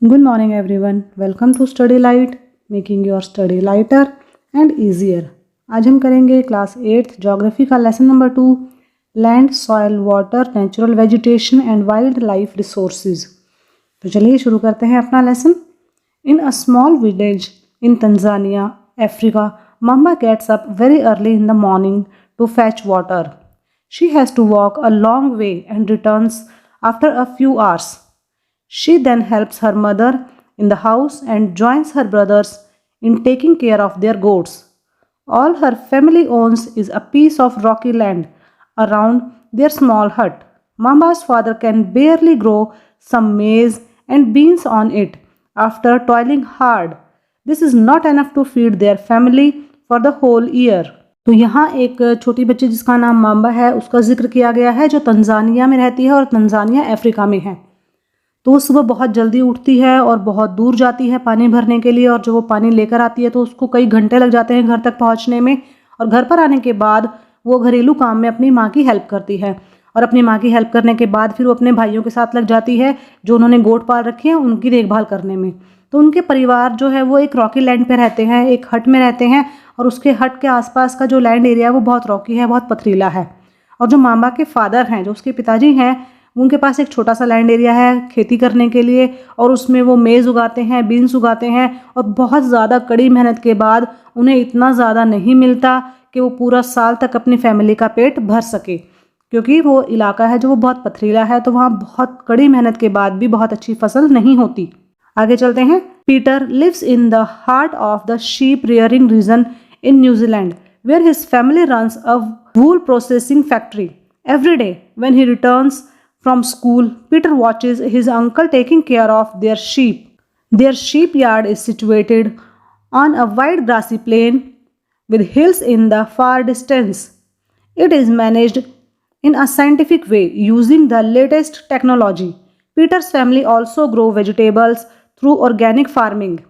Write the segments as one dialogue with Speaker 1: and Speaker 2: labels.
Speaker 1: Good morning everyone. Welcome to Study Light, making your study lighter and easier. आज हम करेंगे class 8th geography का lesson number 2 land, soil, water, natural vegetation and wild life resources. तो चलिए शुरू करते हैं अपना lesson. In a small village in Tanzania, Africa, Mamba gets up very early in the morning to fetch water. She has to walk a long way and returns after a few hours. She then helps her mother in the house and joins her brothers in taking care of their goats. All her family owns is a piece of rocky land around their small hut. Mamba's father can barely grow some maize and beans on it after toiling hard. This is not enough to feed their family for the whole year. तो यहाँ एक छोटी बच्ची जिसका नाम mamba है उसका जिक्र किया गया है, जो तंजानिया में रहती है और तंजानिया अफ्रीका में है। तो वो सुबह बहुत जल्दी उठती है और बहुत दूर जाती है पानी भरने के लिए, और जब वो पानी लेकर आती है तो उसको कई घंटे लग जाते हैं घर तक पहुंचने में। और घर पर आने के बाद वो घरेलू काम में अपनी माँ की हेल्प करती है, और अपनी माँ की हेल्प करने के बाद फिर वो अपने भाइयों के साथ लग जाती है जो उन्होंने गोट पाल रखी है उनकी देखभाल करने में। तो उनके परिवार जो है वो एक रॉकी लैंड पे रहते हैं, एक हट में रहते हैं, और उसके हट के आसपास का जो लैंड एरिया है वो बहुत रॉकी है, बहुत पथरीला है। और जो माम्बा के फादर हैं, जो उसके पिताजी हैं, उनके पास एक छोटा सा लैंड एरिया है खेती करने के लिए, और उसमें वो मेज़ उगाते हैं, बीन्स उगाते हैं, और बहुत ज़्यादा कड़ी मेहनत के बाद उन्हें इतना ज़्यादा नहीं मिलता कि वो पूरा साल तक अपनी फैमिली का पेट भर सके, क्योंकि वो इलाका है जो वो बहुत पथरीला है, तो वहाँ बहुत कड़ी मेहनत के बाद भी बहुत अच्छी फसल नहीं होती। आगे चलते हैं। Peter lives in the heart of the sheep rearing region in New Zealand, where his family runs a wool processing factory. Every day when he returns from school, Peter watches his uncle taking care of their sheep. Their sheep yard is situated on a wide grassy plain with hills in the far distance. It is managed in a scientific way using the latest technology. Peter's family also grow vegetables through organic farming.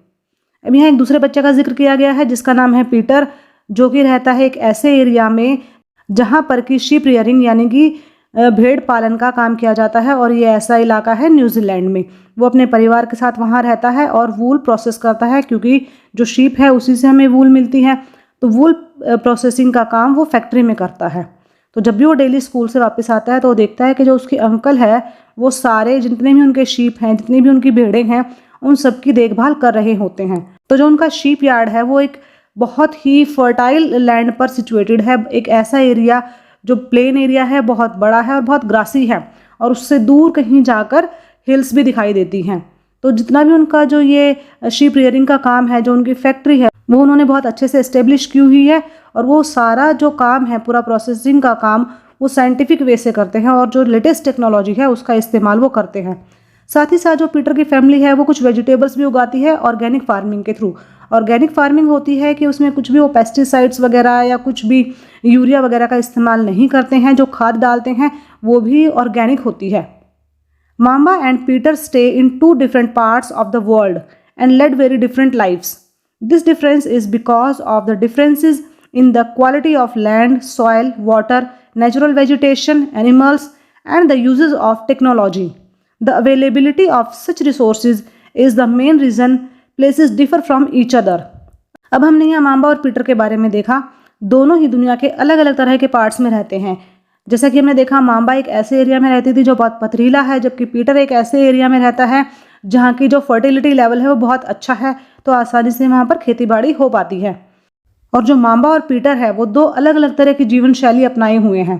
Speaker 1: अब यहाँ एक दूसरे बच्चे का जिक्र किया गया है जिसका नाम है पीटर, जो कि रहता है एक ऐसे एरिया में जहाँ पर कि शीप रियरिंग यानी कि भेड़ पालन का काम किया जाता है, और ये ऐसा इलाका है न्यूजीलैंड में। वो अपने परिवार के साथ वहाँ रहता है और वूल प्रोसेस करता है, क्योंकि जो शीप है उसी से हमें वूल मिलती है। तो वूल प्रोसेसिंग का काम वो फैक्ट्री में करता है। तो जब भी वो डेली स्कूल से वापस आता है तो वो देखता है कि जो उसके अंकल है वो सारे जितने भी उनके शीप हैं, जितनी भी उनकी भेड़ें हैं, उन सब की देखभाल कर रहे होते हैं। तो जो उनका शीप यार्ड है वो एक बहुत ही फर्टाइल लैंड पर सिचुएटेड है, एक ऐसा एरिया जो प्लेन एरिया है, बहुत बड़ा है और बहुत ग्रासी है, और उससे दूर कहीं जाकर हिल्स भी दिखाई देती हैं। तो जितना भी उनका जो ये शीप रियरिंग का काम है, जो उनकी फैक्ट्री है, वो उन्होंने बहुत अच्छे से एस्टेब्लिश की हुई है, और वो सारा जो काम है, पूरा प्रोसेसिंग का काम वो साइंटिफिक वे से करते हैं, और जो लेटेस्ट टेक्नोलॉजी है उसका इस्तेमाल वो करते हैं। साथ ही साथ जो पीटर की फैमिली है वो कुछ वेजिटेबल्स भी उगाती है ऑर्गेनिक फार्मिंग के थ्रू। ऑर्गेनिक फार्मिंग होती है कि उसमें कुछ भी वो पेस्टिसाइड्स वगैरह या कुछ भी यूरिया वगैरह का इस्तेमाल नहीं करते हैं, जो खाद डालते हैं वो भी ऑर्गेनिक होती है। Mamba and Peter stay in 2 different parts of the world and led very different lives. This difference is because of the differences in the quality of land, soil, water, natural vegetation, animals, and the uses of technology. The availability of such resources is the main reason places differ from each other. अब हमने यहाँ mamba और Peter के बारे में देखा। दोनों ही दुनिया के अलग अलग तरह के पार्ट्स में रहते हैं। जैसा कि हमने देखा, माम्बा एक ऐसे एरिया में रहती थी जो बहुत पथरीला है, जबकि पीटर एक ऐसे एरिया में रहता है जहाँ की जो फर्टिलिटी लेवल है वो बहुत अच्छा है, तो आसानी से वहाँ पर खेती बाड़ी हो पाती है। और जो माम्बा और पीटर है वो 2 अलग अलग तरह की जीवन शैली अपनाए हुए हैं,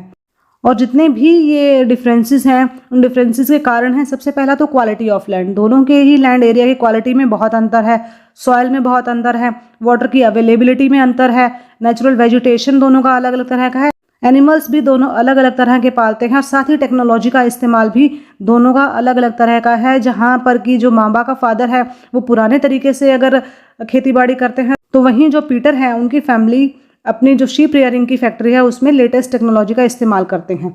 Speaker 1: और जितने भी ये डिफरेंसेस हैं उन डिफरेंसेस के कारण हैं। सबसे पहला तो क्वालिटी ऑफ लैंड, दोनों के ही लैंड एरिया की क्वालिटी में बहुत अंतर है, सॉइल में बहुत अंतर है, वाटर की अवेलेबिलिटी में अंतर है, नेचुरल वेजिटेशन दोनों का अलग अलग तरह का है, एनिमल्स भी दोनों अलग अलग तरह के पालते हैं, और साथ ही टेक्नोलॉजी का इस्तेमाल भी दोनों का अलग अलग तरह का है। जहाँ पर कि जो माम्बा का फादर है वो पुराने तरीके से अगर खेती बाड़ी करते हैं, तो वहीं जो पीटर है उनकी फैमिली अपनी जो शीप रियरिंग की फैक्ट्री है उसमें लेटेस्ट टेक्नोलॉजी का इस्तेमाल करते हैं।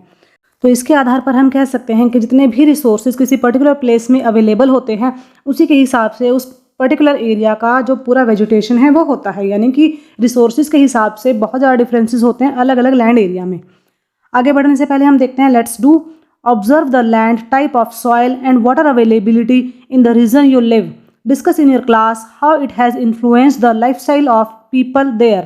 Speaker 1: तो इसके आधार पर हम कह सकते हैं कि जितने भी रिसोर्सेज किसी पर्टिकुलर प्लेस में अवेलेबल होते हैं उसी के हिसाब से उस पर्टिकुलर एरिया का जो पूरा वेजिटेशन है वो होता है, यानी कि रिसोर्सेज के हिसाब से बहुत ज़्यादा डिफरेंसेस होते हैं अलग अलग लैंड एरिया में। आगे बढ़ने से पहले हम देखते हैं let's do Observe the land, type of soil, and water availability in the region you live. Discuss in your class how it has influenced the lifestyle of people there.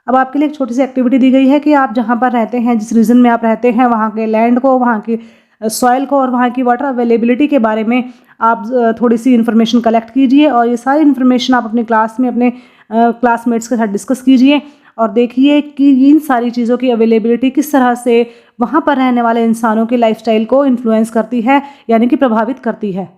Speaker 1: अब आपके लिए एक छोटी सी एक्टिविटी दी गई है कि आप जहाँ पर रहते हैं, जिस रीजन में आप रहते हैं, वहाँ के लैंड को, वहाँ की सॉइल को और वहाँ की वाटर अवेलेबिलिटी के बारे में आप थोड़ी सी इन्फॉर्मेशन कलेक्ट कीजिए और ये सारी इन्फॉर्मेशन आप अपनी क्लास में अपने क्लासमेट्स के साथ डिस्कस कीजिए और देखिए कि इन सारी चीज़ों की अवेलेबिलिटी किस तरह से वहाँ पर रहने वाले इंसानों की लाइफस्टाइल को इन्फ्लुएंस करती है, यानी कि प्रभावित करती है।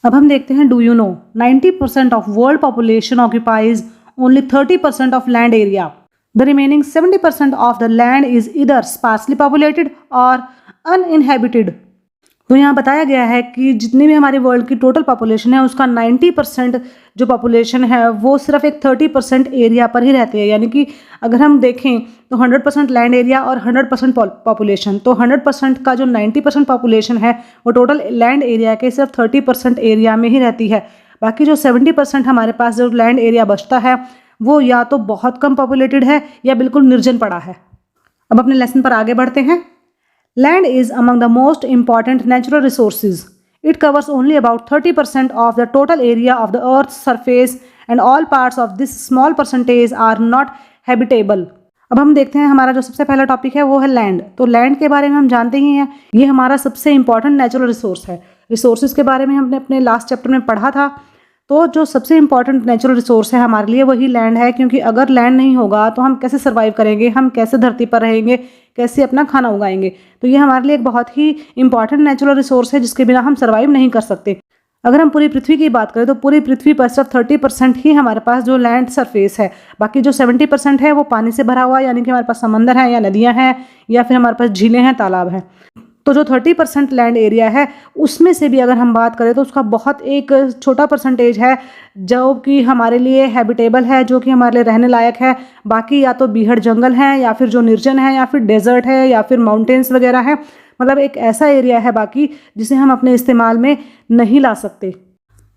Speaker 1: अब हम देखते हैं, do you know 90% of world population occupies only 30% of land area. The remaining 70% of the land is either sparsely populated or uninhabited. तो यहाँ बताया गया है कि जितनी भी हमारी वर्ल्ड की टोटल पॉपुलेशन है उसका 90% जो पॉपुलेशन है वो सिर्फ एक 30% एरिया पर ही रहती है। यानी कि अगर हम देखें तो 100% लैंड एरिया और 100% पॉपुलेशन, तो 100% का जो 90% पॉपुलेशन है वो टोटल लैंड एरिया के सिर्फ 30% एरिया में ही रहती है। बाकी जो 70% हमारे पास जो लैंड एरिया बचता है वो या तो बहुत कम पॉपुलेटेड है या बिल्कुल निर्जन पड़ा है। अब अपने लेसन पर आगे बढ़ते हैं। Land is among the most important natural resources. It covers only about 30% of the total area of the earth surface and all parts of this small percentage are not habitable. अब हम देखते हैं, हमारा जो सबसे पहला टॉपिक है वो है लैंड। तो लैंड के बारे में हम जानते ही हैं, ये हमारा सबसे इंपॉर्टेंट नेचुरल रिसोर्स है। रिसोर्सेज के बारे में हमने अपने लास्ट चैप्टर में पढ़ा था। तो जो सबसे इंपॉर्टेंट नेचुरल रिसोर्स है हमारे लिए वही लैंड है, क्योंकि अगर लैंड नहीं होगा तो हम कैसे सर्वाइव करेंगे, हम कैसे धरती पर रहेंगे, कैसे अपना खाना उगाएंगे। तो ये हमारे लिए एक बहुत ही इंपॉर्टेंट नेचुरल रिसोर्स है जिसके बिना हम सर्वाइव नहीं कर सकते। अगर हम पूरी पृथ्वी की बात करें तो पूरी पृथ्वी पर सिर्फ 30% ही हमारे पास जो लैंड सरफेस है, बाकी जो 70% है वो पानी से भरा हुआ है, यानी कि हमारे पास समंदर है या नदियाँ हैं या फिर हमारे पास झीलें हैं, तालाब हैं। तो जो 30% लैंड एरिया है उसमें से भी अगर हम बात करें तो उसका बहुत एक छोटा परसेंटेज है जो कि हमारे लिए हैबिटेबल है, जो कि हमारे लिए रहने लायक है। बाकी या तो बीहड़ जंगल हैं या फिर जो निर्जन है या फिर डेजर्ट है या फिर माउंटेन्स वगैरह है। मतलब एक ऐसा एरिया है बाकी जिसे हम अपने इस्तेमाल में नहीं ला सकते।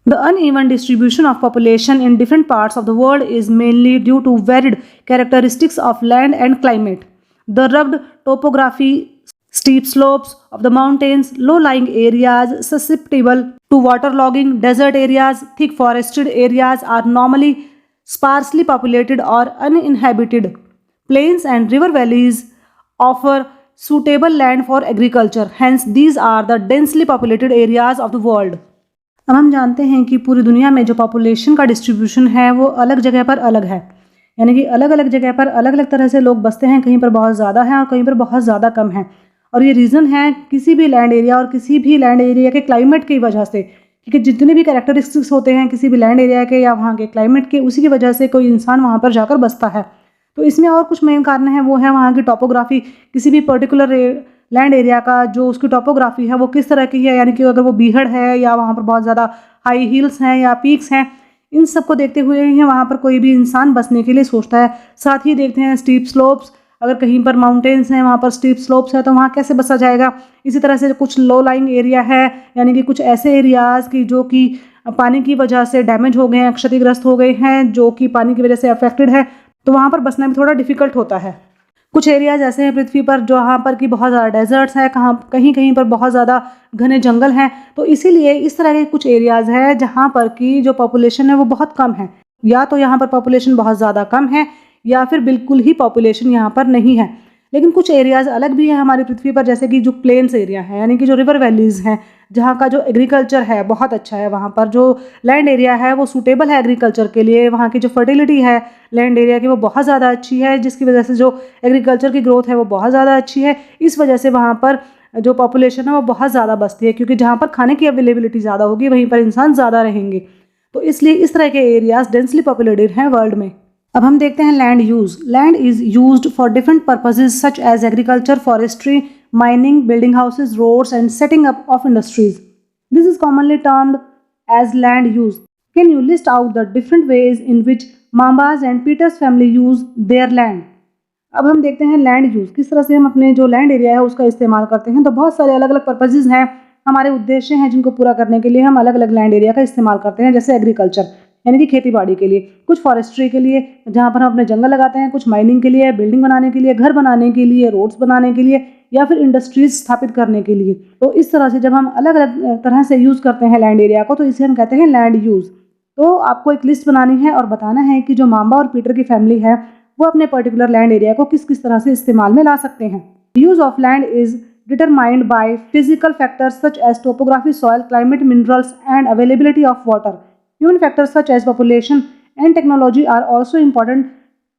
Speaker 1: The uneven distribution of population in different parts of the world is mainly due to varied characteristics of land and climate. The rugged topography, steep slopes of the mountains, low-lying areas susceptible to waterlogging, desert areas, thick forested areas are normally sparsely populated or uninhabited. Plains and river valleys offer suitable land for agriculture. Hence, these are the densely populated areas of the world. अब हम जानते हैं कि पूरी दुनिया में जो population का डिस्ट्रीब्यूशन है वो अलग जगह पर अलग है, यानी कि अलग अलग जगह पर अलग अलग तरह से लोग बसते हैं। कहीं पर बहुत ज़्यादा है और कहीं पर बहुत ज़्यादा कम है। और ये रीज़न है किसी भी लैंड एरिया और किसी भी लैंड एरिया के क्लाइमेट की वजह से, क्योंकि जितने भी कैरेक्टरिस्टिक्स होते हैं किसी भी लैंड एरिया के या वहाँ के क्लाइमेट के, उसी की वजह से कोई इंसान वहाँ पर जाकर बसता है। तो इसमें और कुछ मेन कारण है, वो है वहाँ की टोपोग्राफी। किसी भी पर्टिकुलर लैंड एरिया का जो उसकी टोपोग्राफी है वो किस तरह की है, यानी कि अगर वो बीहड़ है या वहाँ पर बहुत ज़्यादा हाई हिल्स हैं या पीक्स हैं, इन सब को देखते हुए ही वहाँ पर कोई भी इंसान बसने के लिए सोचता है। साथ ही देखते हैं स्टीप स्लोप्स, अगर कहीं पर माउंटेन्स हैं वहाँ पर स्टीप स्लोप्स है तो वहाँ कैसे बसा जाएगा। इसी तरह से कुछ लो लाइंग एरिया है, यानी कि कुछ ऐसे एरियाज़ की जो कि पानी की वजह से डैमेज हो गए हैं, क्षतिग्रस्त हो गए हैं, जो कि पानी की वजह से अफेक्टेड है, तो वहाँ पर बसना भी थोड़ा डिफिकल्ट होता है। कुछ एरियाज ऐसे हैं पृथ्वी पर जहाँ पर कि बहुत ज़्यादा डेजर्ट्स हैं, कहीं कहीं पर बहुत ज़्यादा घने जंगल हैं। तो इसीलिए इस तरह के कुछ एरियाज़ हैं जहाँ पर कि जो पॉपुलेशन है वो बहुत कम है, या तो यहाँ पर पॉपुलेशन बहुत ज़्यादा कम है या फिर बिल्कुल ही पॉपुलेशन यहाँ पर नहीं है। लेकिन कुछ एरियाज़ अलग भी हैं हमारी पृथ्वी पर, जैसे कि जो प्लेन्स एरिया है, यानी कि जो रिवर वैलीज़ हैं, जहाँ का जो एग्रीकल्चर है बहुत अच्छा है। वहाँ पर जो लैंड एरिया है वो सूटेबल है एग्रीकल्चर के लिए। वहाँ की जो फर्टिलिटी है लैंड एरिया की वो बहुत ज़्यादा अच्छी है, जिसकी वजह से जो एग्रीकल्चर की ग्रोथ है वो बहुत ज़्यादा अच्छी है। इस वजह से वहाँ पर जो पॉपुलेशन है वो बहुत ज़्यादा बसती है, क्योंकि जहाँ पर खाने की अवेलेबिलिटी ज़्यादा होगी वहीं पर इंसान ज़्यादा रहेंगे। तो इसलिए इस तरह के एरियाज़ डेंसली पॉपुलेटेड हैं वर्ल्ड में। अब हम देखते हैं land use. Land is used for different purposes such as agriculture, forestry, mining, building houses, roads, and setting up of industries. This is commonly termed as land use. Can you list out the different ways in which Mambas and Peters family use their land? अब हम देखते हैं land use, किस तरह से हम अपने जो लैंड एरिया है उसका इस्तेमाल करते हैं। तो बहुत सारे अलग अलग पर्पसेज हैं, हमारे उद्देश्य हैं जिनको पूरा करने के लिए हम अलग अलग लैंड एरिया का इस्तेमाल करते हैं। जैसे एग्रीकल्चर यानी कि खेती बाड़ी के लिए, कुछ फॉरेस्ट्री के लिए जहाँ पर हम अपने जंगल लगाते हैं, कुछ माइनिंग के लिए, बिल्डिंग बनाने के लिए, घर बनाने के लिए, रोड्स बनाने के लिए, या फिर इंडस्ट्रीज स्थापित करने के लिए। तो इस तरह से जब हम अलग अलग तरह से यूज़ करते हैं लैंड एरिया को, तो इसे हम कहते हैं लैंड यूज़। तो आपको एक लिस्ट बनानी है और बताना है कि जो मांबा और पीटर की फैमिली है वो अपने पर्टिकुलर लैंड एरिया को किस किस तरह से इस्तेमाल में ला सकते हैं। Use of land is determined by physical factors such as topography, soil, climate, minerals, and availability of water. Human factors such as population and technology are also important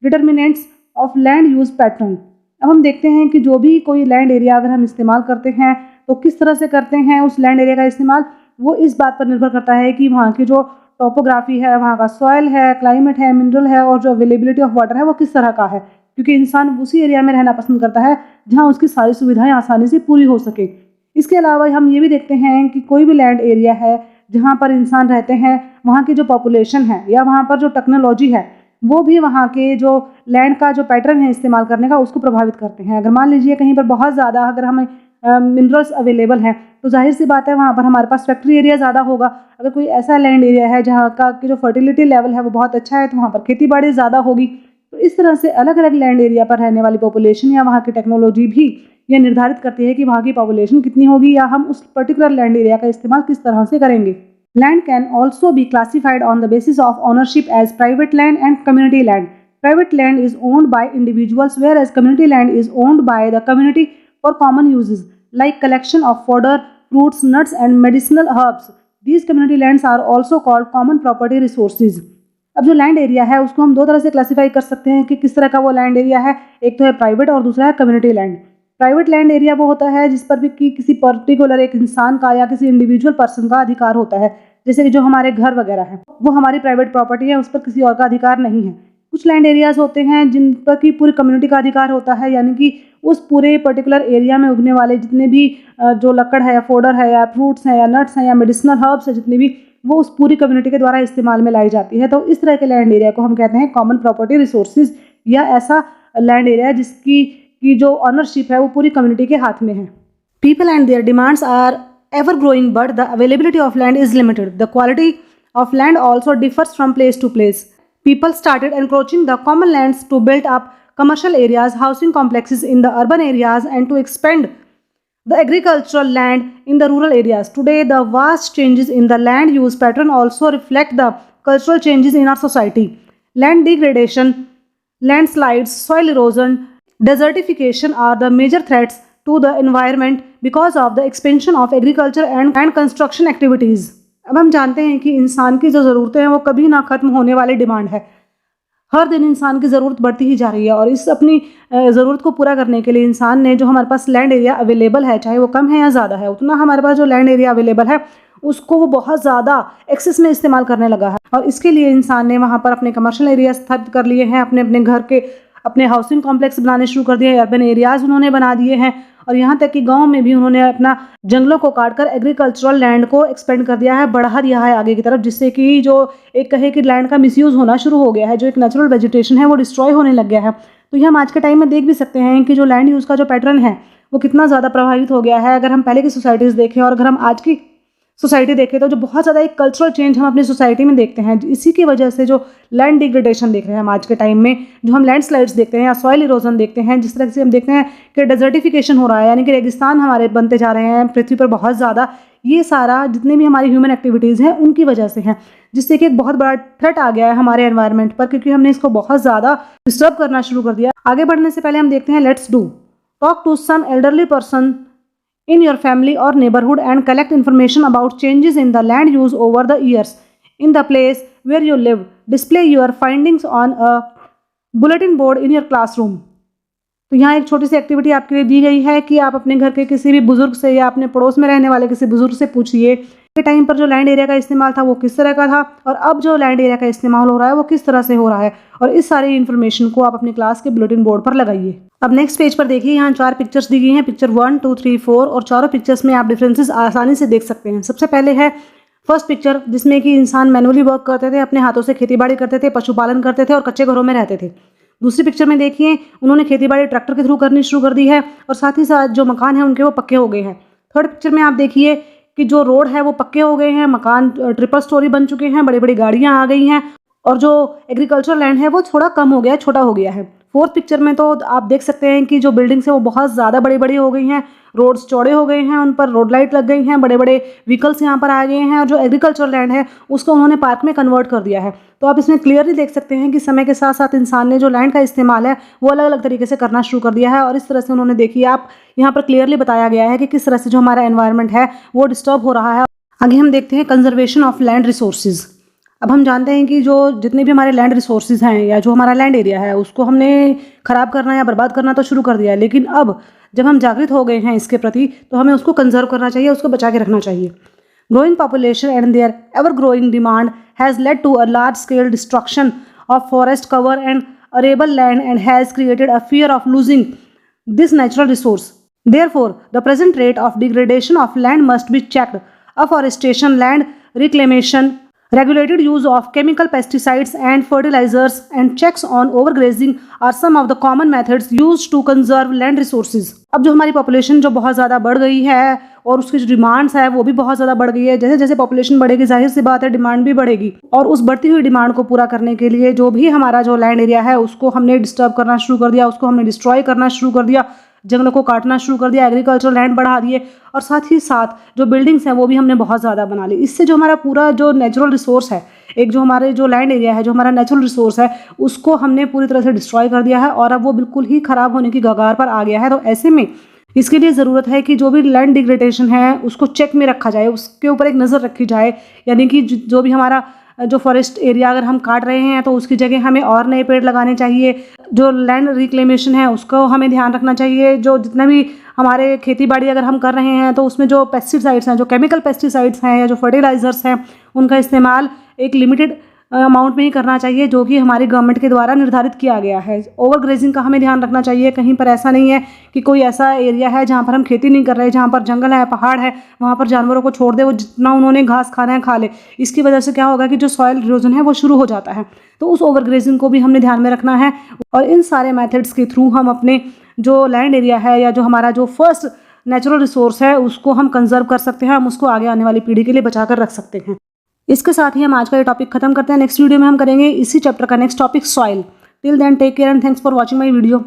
Speaker 1: determinants of land use pattern. अब हम देखते हैं कि जो भी कोई land area अगर हम इस्तेमाल करते हैं तो किस तरह से करते हैं उस लैंड एरिया का इस्तेमाल, वो इस बात पर निर्भर करता है कि वहाँ की जो टोपोग्राफी है, वहाँ का सॉइल है, क्लाइमेट है, मिनरल है और जो अवेलेबिलिटी ऑफ वाटर है वो किस तरह का है, क्योंकि इंसान उसी एरिया में रहना पसंद करता है जहाँ उसकी सारी सुविधाएं आसानी से पूरी हो सके। इसके अलावा हम ये भी देखते हैं कि कोई भी लैंड एरिया है जहाँ पर इंसान रहते हैं, वहाँ की जो पॉपुलेशन है या वहाँ पर जो टेक्नोलॉजी है वो भी वहाँ के जो लैंड का जो पैटर्न है इस्तेमाल करने का उसको प्रभावित करते हैं। अगर मान लीजिए कहीं पर बहुत ज़्यादा अगर हमें मिनरल्स अवेलेबल हैं तो जाहिर सी बात है वहाँ पर हमारे पास फैक्ट्री एरिया ज़्यादा होगा। अगर कोई ऐसा लैंड एरिया है जहाँ का जो फर्टिलिटी लेवल है वो बहुत अच्छा है तो वहाँ पर खेती बाड़ी ज़्यादा होगी। तो इस तरह से अलग अलग लैंड एरिया पर रहने वाली पॉपुलेशन या वहाँ की टेक्नोलॉजी भी ये निर्धारित करती है कि वहाँ की पॉपुलेशन कितनी होगी या हम उस पर्टिकुलर लैंड एरिया का इस्तेमाल किस तरह से करेंगे। Land can also be classified on the basis of ownership as private land and community land. Private land is owned by individuals whereas community land is owned by the community for common uses like collection of fodder, fruits, nuts and medicinal herbs. These community lands are also called common property resources. अब जो land area है उसको हम दो तरह से classify कर सकते हैं कि किस तरह का वो लैंड एरिया है। एक तो है प्राइवेट और दूसरा है community land. Private land area वो होता है जिस पर भी कि किसी पर्टिकुलर एक इंसान का या किसी इंडिविजुअल पर्सन का अधिकार होता है, जैसे कि जो हमारे घर वगैरह है वो हमारी प्राइवेट प्रॉपर्टी है, उस पर किसी और का अधिकार नहीं है। कुछ लैंड एरियाज होते हैं जिन पर कि पूरी कम्युनिटी का अधिकार होता है, यानी कि उस पूरे पर्टिकुलर एरिया में उगने वाले जितने भी जो लकड़ है या फोडर है या फ्रूट्स हैं या नट्स हैं या मेडिसिनल हर्ब्स है जितने भी, वो उस पूरी कम्युनिटी के द्वारा इस्तेमाल में लाई जाती है। तो इस तरह के लैंड एरिया को हम कहते हैं कॉमन प्रॉपर्टी रिसोर्सेज, या ऐसा लैंड एरिया जिसकी जो ऑनरशिप है वो पूरी कम्युनिटी के हाथ में है। People and their demands are ever growing but the availability of land is limited. The quality of land also differs from place to place. People started encroaching the common lands to build up commercial areas, housing complexes in the urban areas, and to expand the agricultural land in the rural areas. Today, the vast changes in the land use pattern also reflect the cultural changes in our society. Land degradation, landslides, soil erosion, desertification are the major threats to the environment because of the expansion of agriculture and construction activities. अब हम जानते हैं कि इंसान की जो ज़रूरतें हैं वो कभी ना ख़त्म होने वाली डिमांड है। हर दिन इंसान की ज़रूरत बढ़ती ही जा रही है और इस अपनी ज़रूरत को पूरा करने के लिए इंसान ने जो हमारे पास लैंड एरिया अवेलेबल है, चाहे वो कम है या ज़्यादा है, उतना हमारे पास जो लैंड एरिया अवेलेबल है उसको वो बहुत ज़्यादा एक्सेस में इस्तेमाल करने लगा है। और इसके लिए इंसान ने वहाँ पर अपने कमर्शियल एरिया स्थापित कर लिए हैं, अपने अपने घर के अपने हाउसिंग कॉम्प्लेक्स बनाने शुरू कर दिए, अर्बन एरियाज़ उन्होंने बना दिए हैं और यहाँ तक कि गांव में भी उन्होंने अपना जंगलों को काटकर एग्रीकल्चरल लैंड को एक्सपेंड कर दिया है, बढ़ा दिया है आगे की तरफ, जिससे कि जो एक कहे कि लैंड का मिसयूज़ होना शुरू हो गया है, जो एक नेचुरल वेजिटेशन है वो डिस्ट्रॉय होने लग गया है। तो ये हम आज के टाइम में देख भी सकते हैं कि जो लैंड यूज़ का जो पैटर्न है वो कितना ज़्यादा प्रभावित हो गया है। अगर हम पहले की सोसाइटीज़ देखें और अगर हम आज की सोसाइटी देखें तो जो बहुत ज़्यादा एक कल्चरल चेंज हम अपनी सोसाइटी में देखते हैं, इसी की वजह से जो लैंड डिग्रेडेशन देख रहे हैं हम आज के टाइम में, जो हम लैंडस्लाइड्स देखते हैं या सॉइल इरोजन देखते हैं, जिस तरह से हम देखते हैं कि डेजर्टिफिकेशन हो रहा है, यानी कि रेगिस्तान हमारे बनते जा रहे हैं पृथ्वी पर बहुत ज़्यादा, ये सारा जितने भी हमारी ह्यूमन एक्टिविटीज़ हैं उनकी वजह से हैं, जिससे कि एक बहुत बड़ा थ्रेट आ गया है हमारे एनवायरनमेंट पर, क्योंकि हमने इसको बहुत ज़्यादा डिस्टर्ब करना शुरू कर दिया। आगे बढ़ने से पहले हम देखते हैं let's do talk to some elderly person in your family or neighborhood and collect information about changes in the land use over the years in the place where you live. Display your findings on a bulletin board in your classroom. तो यहाँ एक छोटी सी activity आपके लिए दी गई है कि आप अपने घर के किसी भी बुजुर्ग से या अपने पड़ोस में रहने वाले किसी बुजुर्ग से पूछिए के टाइम पर जो लैंड एरिया का इस्तेमाल था वो किस तरह का था और अब जो लैंड एरिया का इस्तेमाल हो रहा है वो किस तरह से हो रहा है, और इस सारी इन्फॉर्मेशन को आप अपनी क्लास के बुलेटिन बोर्ड पर लगाइए। अब नेक्स्ट पेज पर देखिए, यहाँ 4 पिक्चर्स दी गई हैं, पिक्चर 1, 2, 3, 4, और चारों पिक्चर्स में आप डिफरेंसेस आसानी से देख सकते हैं। सबसे पहले है फर्स्ट पिक्चर जिसमें कि इंसान मैनुअली वर्क करते थे, अपने हाथों से खेतीबाड़ी करते थे, पशुपालन करते थे और कच्चे घरों में रहते थे। दूसरी पिक्चर में देखिए उन्होंने खेतीबाड़ी ट्रैक्टर के थ्रू करनी शुरू कर दी है और साथ ही साथ जो मकान है उनके वो पक्के हो गए हैं। थर्ड पिक्चर में आप देखिए कि जो रोड है वो पक्के हो गए हैं, मकान ट्रिपल स्टोरी बन चुके हैं, बड़ी बड़ी गाड़ियाँ आ गई हैं और जो एग्रीकल्चर लैंड है वो थोड़ा कम हो गया है, छोटा हो गया है। फोर्थ पिक्चर में तो आप देख सकते हैं कि जो बिल्डिंग्स है वो बहुत ज़्यादा बड़ी बड़ी हो गई हैं, रोड्स चौड़े हो गए हैं, उन पर रोड लाइट लग गई हैं, बड़े बड़े व्हीकल्स यहाँ पर आ गए हैं, और जो एग्रीकल्चर लैंड है उसको उन्होंने पार्क में कन्वर्ट कर दिया है। तो आप इसमें क्लियरली देख सकते हैं कि समय के साथ साथ इंसान ने जो लैंड का इस्तेमाल है वो अलग अलग तरीके से करना शुरू कर दिया है, और इस तरह से उन्होंने देखिए आप यहाँ पर क्लियरली बताया गया है कि किस तरह से जो हमारा एनवायरनमेंट है वो डिस्टर्ब हो रहा है। आगे हम देखते हैं कंजर्वेशन ऑफ लैंड रिसोर्सेज। अब हम जानते हैं कि जो जितने भी हमारे लैंड रिसोर्सेज हैं या जो हमारा लैंड एरिया है उसको हमने ख़राब करना या बर्बाद करना तो शुरू कर दिया है, लेकिन अब जब हम जागृत हो गए हैं इसके प्रति तो हमें उसको कंजर्व करना चाहिए, उसको बचा के रखना चाहिए। Growing population and their ever growing demand has led to a large scale destruction of forest cover and arable land and has created a fear of losing this natural resource. Therefore, the present rate of degradation of land must be checked. Afforestation, land reclamation, regulated use of chemical pesticides and fertilizers, and checks on overgrazing are some of the common methods used to conserve land resources. अब जो हमारी population जो बहुत ज़्यादा बढ़ गई है और उसकी जो डिमांड्स है वो भी बहुत ज़्यादा बढ़ गई है, जैसे जैसे पॉपुलेशन बढ़ेगी जाहिर सी बात है डिमांड भी बढ़ेगी, और उस बढ़ती हुई डिमांड को पूरा करने के लिए जो भी हमारा जो लैंड एरिया है उसको हमने डिस्टर्ब करना शुरू कर दिया, उसको हमने डिस्ट्रॉय करना शुरू कर दिया, जंगलों को काटना शुरू कर दिया, एग्रीकल्चर लैंड बढ़ा दिए, और साथ ही साथ जो बिल्डिंग्स हैं वो भी हमने बहुत ज़्यादा बना ली। इससे जो हमारा पूरा जो नेचुरल रिसोर्स है, एक जो हमारे जो लैंड एरिया है, जो हमारा नेचुरल रिसोर्स है, उसको हमने पूरी तरह से डिस्ट्रॉय कर दिया है और अब वो बिल्कुल ही ख़राब होने की कगार पर आ गया है। तो ऐसे में इसके लिए ज़रूरत है कि जो भी लैंड डिग्रेडेशन है उसको चेक में रखा जाए, उसके ऊपर एक नज़र रखी जाए, यानी कि जो भी हमारा जो फॉरेस्ट एरिया अगर हम काट रहे हैं तो उसकी जगह हमें और नए पेड़ लगाने चाहिए। जो लैंड रिक्लेमेशन है उसको हमें ध्यान रखना चाहिए। जो जितना भी हमारे खेती बाड़ी अगर हम कर रहे हैं तो उसमें जो पेस्टिसाइड्स हैं, जो केमिकल पेस्टिसाइड्स हैं या जो फर्टिलाइजर्स हैं, उनका इस्तेमाल एक लिमिटेड अमाउंट में ही करना चाहिए जो कि हमारी गवर्नमेंट के द्वारा निर्धारित किया गया है। ओवर ग्रेजिंग का हमें ध्यान रखना चाहिए। कहीं पर ऐसा नहीं है कि कोई ऐसा एरिया है जहाँ पर हम खेती नहीं कर रहे, जहाँ पर जंगल है, पहाड़ है, वहाँ पर जानवरों को छोड़ दे, वो जितना उन्होंने घास खाना है खा ले। इसकी वजह से क्या होगा कि जो सॉइल इरोजन है वो शुरू हो जाता है। तो उस ओवर ग्रेजिंग को भी हमने ध्यान में रखना है, और इन सारे मेथड्स के थ्रू हम अपने जो लैंड एरिया है या जो हमारा जो फर्स्ट नेचुरल रिसोर्स है उसको हम कंजर्व कर सकते हैं, हम उसको आगे आने वाली पीढ़ी के लिए बचा कर रख सकते हैं। इसके साथ ही हम आज का ये टॉपिक खत्म करते हैं। नेक्स्ट वीडियो में हम करेंगे इसी चैप्टर का next topic soil. Till then take care and thanks for watching my video.